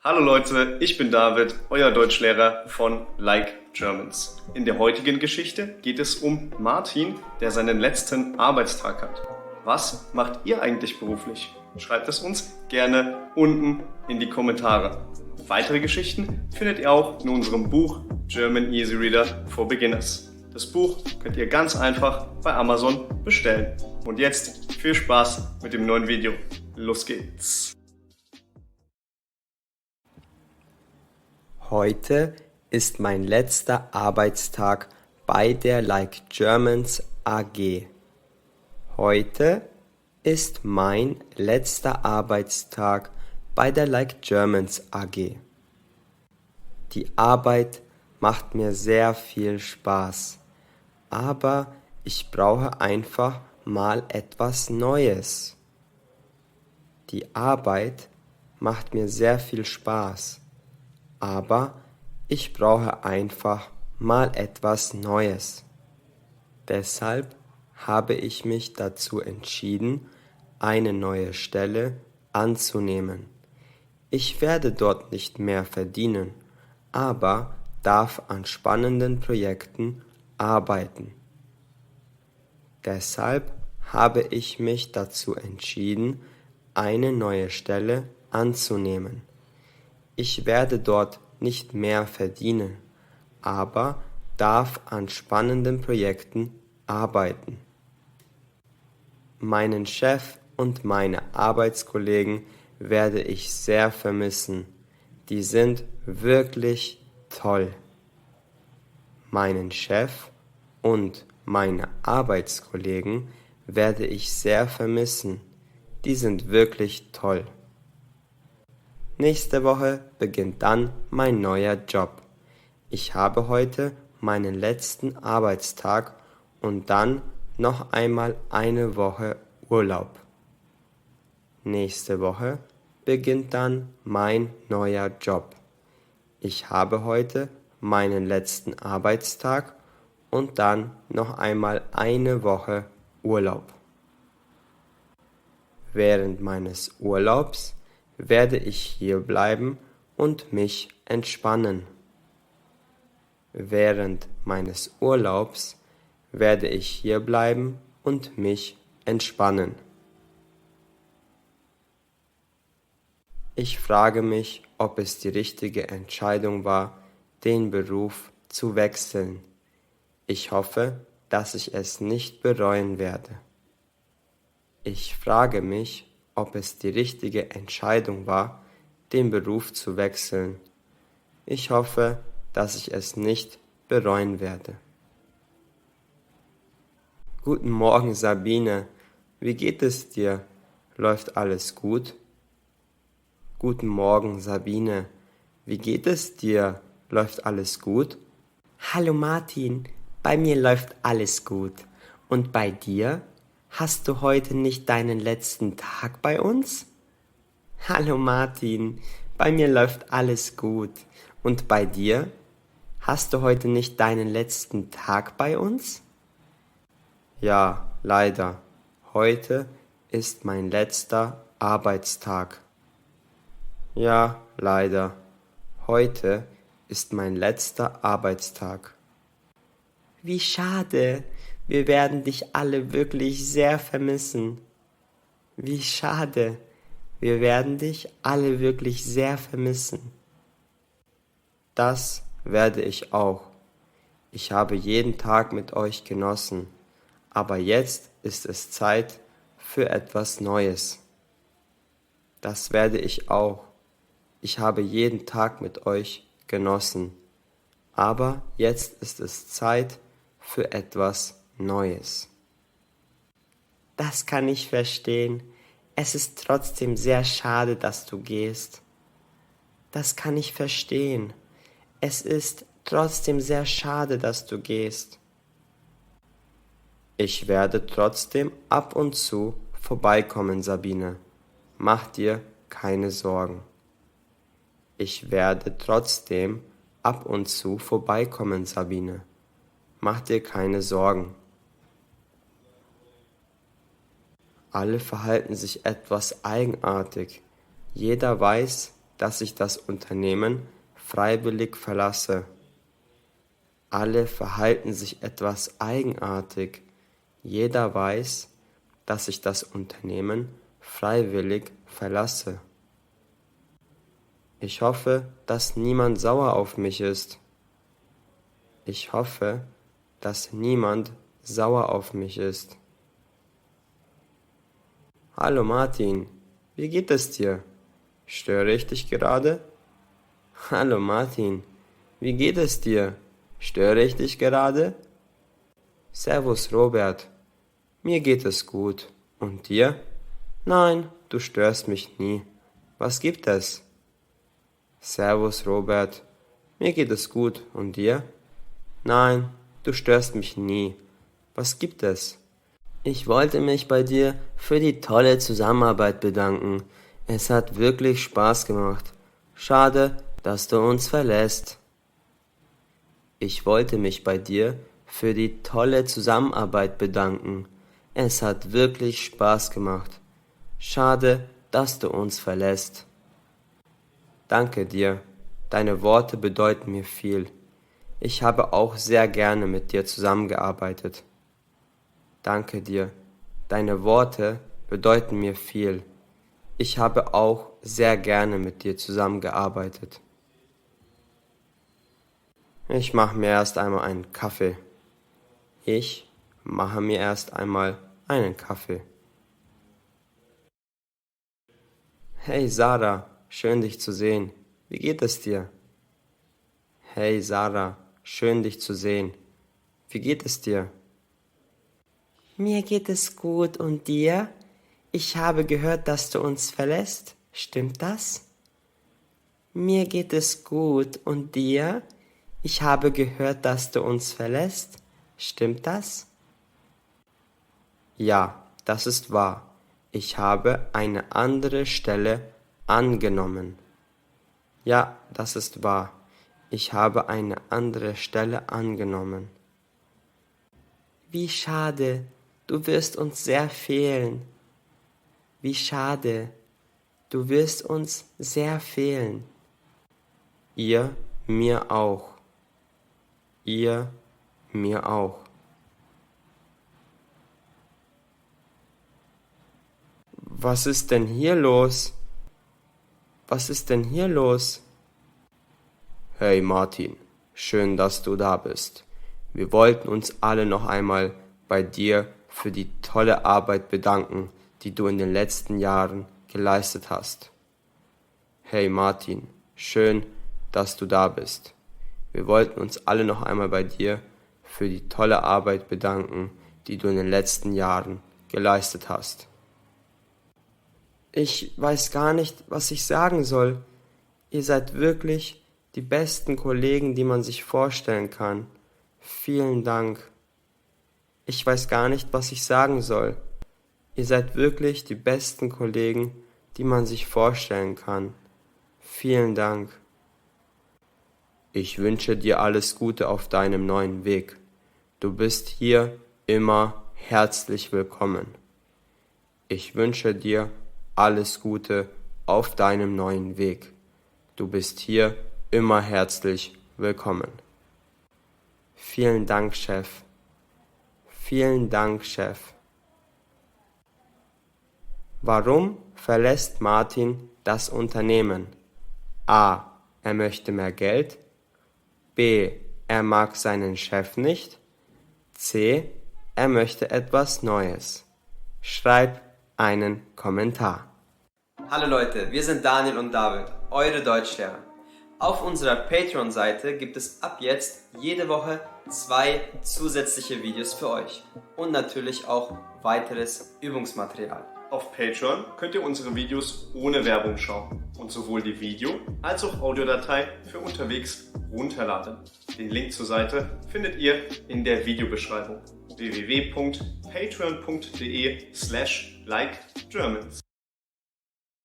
Hallo Leute, ich bin David, euer Deutschlehrer von Like Germans. In der heutigen Geschichte geht es um Martin, der seinen letzten Arbeitstag hat. Was macht ihr eigentlich beruflich? Schreibt es uns gerne unten in die Kommentare. Weitere Geschichten findet ihr auch in unserem Buch German Easy Reader for Beginners. Das Buch könnt ihr ganz einfach bei Amazon bestellen. Und jetzt viel Spaß mit dem neuen Video. Los geht's! Heute ist mein letzter Arbeitstag bei der Like Germans AG. Heute ist mein letzter Arbeitstag bei der Like Germans AG. Die Arbeit macht mir sehr viel Spaß, aber ich brauche einfach mal etwas Neues. Die Arbeit macht mir sehr viel Spaß, aber ich brauche einfach mal etwas Neues. Deshalb habe ich mich dazu entschieden, eine neue Stelle anzunehmen. Ich werde dort nicht mehr verdienen, aber darf an spannenden Projekten arbeiten. Deshalb habe ich mich dazu entschieden, eine neue Stelle anzunehmen. Ich werde dort nicht mehr verdienen, aber darf an spannenden Projekten arbeiten. Meinen Chef und meine Arbeitskollegen werde ich sehr vermissen. Die sind wirklich toll. Meinen Chef und meine Arbeitskollegen werde ich sehr vermissen. Die sind wirklich toll. Nächste Woche beginnt dann mein neuer Job. Ich habe heute meinen letzten Arbeitstag und dann noch einmal eine Woche Urlaub. Nächste Woche beginnt dann mein neuer Job. Ich habe heute meinen letzten Arbeitstag und dann noch einmal eine Woche Urlaub. Während meines Urlaubs werde ich hier bleiben und mich entspannen. Während meines Urlaubs werde ich hier bleiben und mich entspannen. Ich frage mich, ob es die richtige Entscheidung war, den Beruf zu wechseln. Ich hoffe, dass ich es nicht bereuen werde. Ich frage mich, ob es die richtige Entscheidung war, den Beruf zu wechseln. Ich hoffe, dass ich es nicht bereuen werde. Guten Morgen, Sabine. Wie geht es dir? Läuft alles gut? Guten Morgen, Sabine. Wie geht es dir? Läuft alles gut? Hallo Martin, bei mir läuft alles gut. Und bei dir? Hast du heute nicht deinen letzten Tag bei uns? Hallo Martin, bei mir läuft alles gut. Und bei dir? Hast du heute nicht deinen letzten Tag bei uns? Ja, leider. Heute ist mein letzter Arbeitstag. Ja, leider. Heute ist mein letzter Arbeitstag. Wie schade. Wir werden dich alle wirklich sehr vermissen. Wie schade. Wir werden dich alle wirklich sehr vermissen. Das werde ich auch. Ich habe jeden Tag mit euch genossen, aber jetzt ist es Zeit für etwas Neues. Das werde ich auch. Ich habe jeden Tag mit euch genossen, aber jetzt ist es Zeit für etwas Neues. Das kann ich verstehen. Es ist trotzdem sehr schade, dass du gehst. Das kann ich verstehen. Es ist trotzdem sehr schade, dass du gehst. Ich werde trotzdem ab und zu vorbeikommen, Sabine. Mach dir keine Sorgen. Ich werde trotzdem ab und zu vorbeikommen, Sabine. Mach dir keine Sorgen. Alle verhalten sich etwas eigenartig. Jeder weiß, dass ich das Unternehmen freiwillig verlasse. Alle verhalten sich etwas eigenartig. Jeder weiß, dass ich das Unternehmen freiwillig verlasse. Ich hoffe, dass niemand sauer auf mich ist. Ich hoffe, dass niemand sauer auf mich ist. Hallo Martin, wie geht es dir? Störe ich dich gerade? Hallo Martin, wie geht es dir? Störe ich dich gerade? Servus Robert, mir geht es gut. Und dir? Nein, du störst mich nie. Was gibt es? Servus Robert, mir geht es gut. Und dir? Nein, du störst mich nie. Was gibt es? Ich wollte mich bei dir für die tolle Zusammenarbeit bedanken. Es hat wirklich Spaß gemacht. Schade, dass du uns verlässt. Ich wollte mich bei dir für die tolle Zusammenarbeit bedanken. Es hat wirklich Spaß gemacht. Schade, dass du uns verlässt. Danke dir. Deine Worte bedeuten mir viel. Ich habe auch sehr gerne mit dir zusammengearbeitet. Danke dir. Deine Worte bedeuten mir viel. Ich habe auch sehr gerne mit dir zusammengearbeitet. Ich mache mir erst einmal einen Kaffee. Ich mache mir erst einmal einen Kaffee. Hey Sarah, schön dich zu sehen. Wie geht es dir? Hey Sarah, schön dich zu sehen. Wie geht es dir? Mir geht es gut und dir? Ich habe gehört, dass du uns verlässt. Stimmt das? Mir geht es gut und dir? Ich habe gehört, dass du uns verlässt. Stimmt das? Ja, das ist wahr. Ich habe eine andere Stelle angenommen. Ja, das ist wahr. Ich habe eine andere Stelle angenommen. Wie schade, du wirst uns sehr fehlen. Wie schade, du wirst uns sehr fehlen. Ihr mir auch. Ihr mir auch. Was ist denn hier los? Was ist denn hier los? Hey Martin, schön, dass du da bist. Wir wollten uns alle noch einmal bei dir für die tolle Arbeit bedanken, die du in den letzten Jahren geleistet hast. Hey Martin, schön, dass du da bist. Wir wollten uns alle noch einmal bei dir für die tolle Arbeit bedanken, die du in den letzten Jahren geleistet hast. Ich weiß gar nicht, was ich sagen soll. Ihr seid wirklich die besten Kollegen, die man sich vorstellen kann. Vielen Dank. Ich weiß gar nicht, was ich sagen soll. Ihr seid wirklich die besten Kollegen, die man sich vorstellen kann. Vielen Dank. Ich wünsche dir alles Gute auf deinem neuen Weg. Du bist hier immer herzlich willkommen. Ich wünsche dir alles Gute auf deinem neuen Weg. Du bist hier immer herzlich willkommen. Vielen Dank, Chef. Vielen Dank, Chef. Warum verlässt Martin das Unternehmen? A. Er möchte mehr Geld. B. Er mag seinen Chef nicht. C. Er möchte etwas Neues. Schreib einen Kommentar. Hallo Leute, wir sind Daniel und David, eure Deutschlehrer. Auf unserer Patreon-Seite gibt es ab jetzt jede Woche 2 zusätzliche Videos für euch und natürlich auch weiteres Übungsmaterial. Auf Patreon könnt ihr unsere Videos ohne Werbung schauen und sowohl die Video- als auch Audiodatei für unterwegs runterladen. Den Link zur Seite findet ihr in der Videobeschreibung www.patreon.de/likegermans.